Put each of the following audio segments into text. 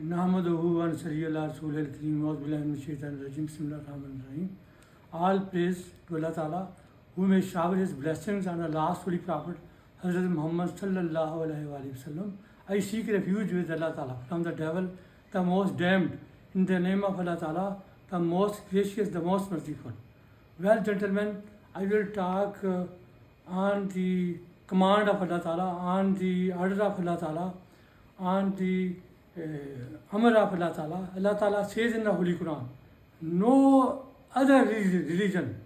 Nahmaduhu wa nusalli ala Rasulil Kareem wa a'udhu billahi minash shaitanir rajim. Bismillahir-Rahmanir-Rahim. All praise to Allah Ta'ala, who may shower His blessings on the last Holy Prophet, Hazrat Muhammad sallallahu alaihi wasallam. I seek refuge with Allah Ta'ala from the devil, the most damned. In the name of Allah Ta'ala, the most gracious, the most merciful. Well, gentlemen, I will talk on the command of Allah Ta'ala, on the order of Allah Ta'ala, on the Amr of Allah Ta'ala. Allah Ta'ala says in the Holy Quran, no other religion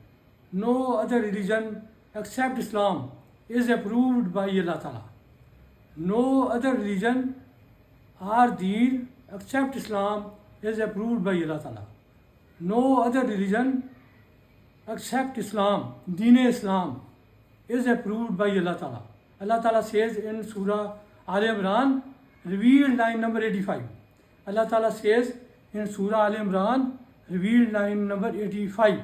except Islam is approved by Allah Ta'ala. No other religion or deen except Islam is approved by Allah Ta'ala. No other religion except Islam, Deen Islam, is approved by Allah Ta'ala. Allah Ta'ala says in Surah Al Imran, revealed line number 85. Allah Ta'ala says in Surah Al Imran, revealed line number 85.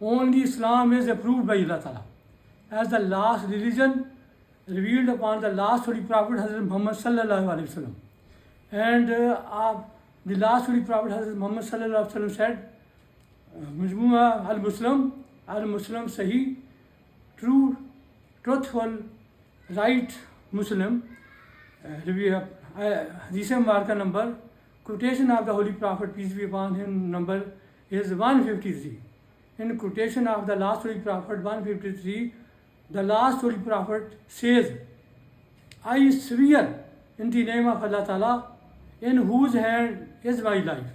Only Islam is approved by Allah Ta'ala as the last religion revealed upon the last Holy Prophet Hazrat Muhammad sallallahu alaihi wasallam. And the last Holy Prophet Hazrat Muhammad sallallahu alaihi wasallam said, Majmu'a al-Muslim Sahih, true, truthful, right Muslim, Hadith Marka number, quotation of the Holy Prophet, peace be upon him, number is 153. In quotation of the last Holy Prophet, 153, the last Holy Prophet says, I swear in the name of Allah Ta'ala, in whose hand is my life.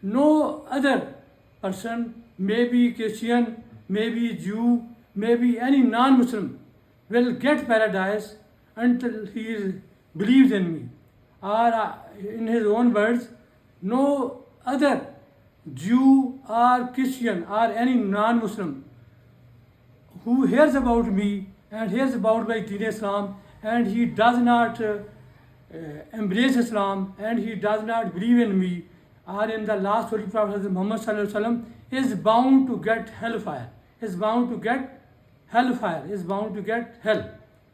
No other person, maybe Christian, maybe Jew, maybe any non-Muslim, will get paradise until he believes in me. Or in his own words, no other Jew or Christian or any non-Muslim who hears about me and hears about my Deen Islam and he does not embrace Islam and he does not believe in me or in the last Holy Prophet Muhammad sallallahu alaihi wasallam is bound to get hellfire, is bound to get hell.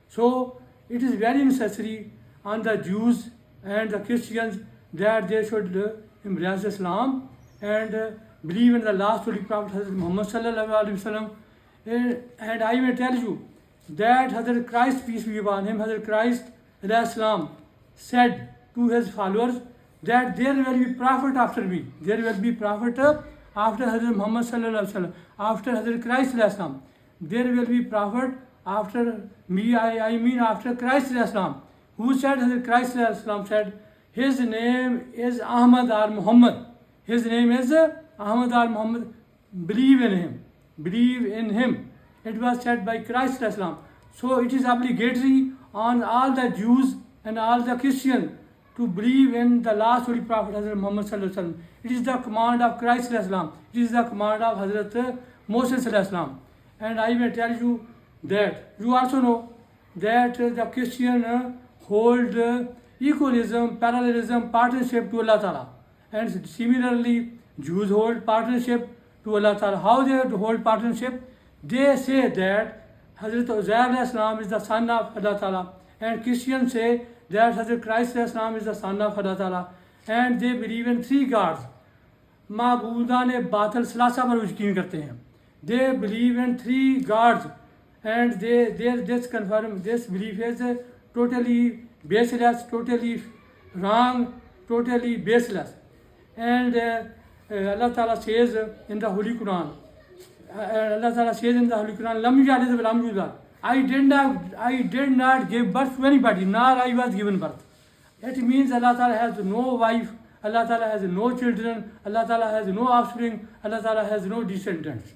So it is very necessary on the Jews and the Christians that they should embrace Islam and believe in the last Holy Prophet Hazrat Muhammad sallallahu alaihi wasallam. And I may tell you that Hazrat Christ, peace be upon him, Hazrat Christ Islam said to his followers that there will be prophet after me. There will be prophet after Hazrat Muhammad sallallahu alaihi wasallam, after Hazrat Christ Islam. There will be prophet after me, I mean after Christ Islam. Who said? Hazrat Christ Islam said, his name is Ahmad or Muhammad. His name is Ahmad or Muhammad. Believe in him. Believe in him. It was said by Christ Islam. So it is obligatory on all the Jews and all the Christians to believe in the last Holy Prophet Hazrat Muhammad sallallahu alaihi wasallam. It is the command of Christ Islam. It is the command of Hazrat Moses Islam. And I will tell you that you also know that the Christian hold equalism, parallelism, partnership to Allah Ta'ala. And similarly, Jews hold partnership to Allah Ta'ala. How they hold partnership? They say that Hazrat Uzair Islam is the son of Allah Ta'ala. And Christians say that Hazrat Christ Islam is the son of Allah Ta'ala. And they believe in three gods. Ma'budan batil salasa par yaqeen karte hain. They believe in three gods. And this belief is totally baseless, totally wrong, totally baseless. And Allah Ta'ala says in the Holy Quran, Lam yalid wa lam yulad. I did not give birth to anybody, nor I was given birth. It means Allah Ta'ala has no wife, Allah Ta'ala has no children, Allah Ta'ala has no offspring, Allah Ta'ala has no descendants.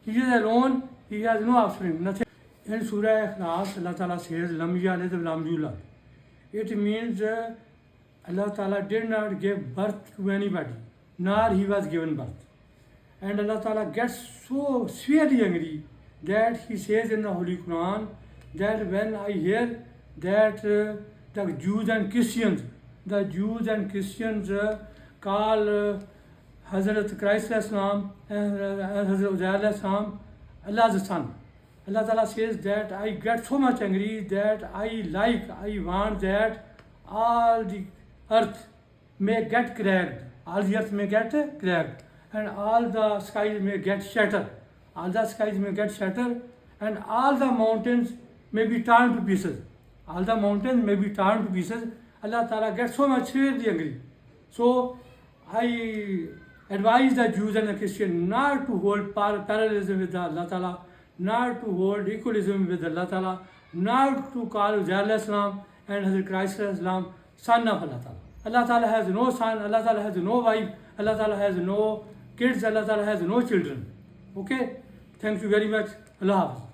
He is alone, he has no offspring, nothing. In Surah Ikhlas, Allah Ta'ala says, Lam yalid wa lam yulad. It means Allah Ta'ala did not give birth to anybody, nor he was given birth. And Allah Ta'ala gets so severely angry that he says in the Holy Quran that when I hear that the Jews and Christians call Hazrat Christ Islam and Hazrat Uzair Islam Allah's son. Allah Ta'ala says that I get so much angry that I want that all the earth may get cracked, all the earth may get cracked, and all the skies may get shattered. All the skies may get shattered, and all the mountains may be torn to pieces. All the mountains may be torn to pieces. Allah Ta'ala gets so much severely angry. So I advise the Jews and the Christians not to hold parallelism with Allah Ta'ala, not to hold equalism with Allah Ta'ala, not to call Uzair Islam and Hazrat Christ Islam son of Allah Ta'ala. Allah Ta'ala has no son, Allah Ta'ala has no wife, Allah Ta'ala has no kids, Allah Ta'ala has no children. Okay? Thank you very much. Allah Hafiz.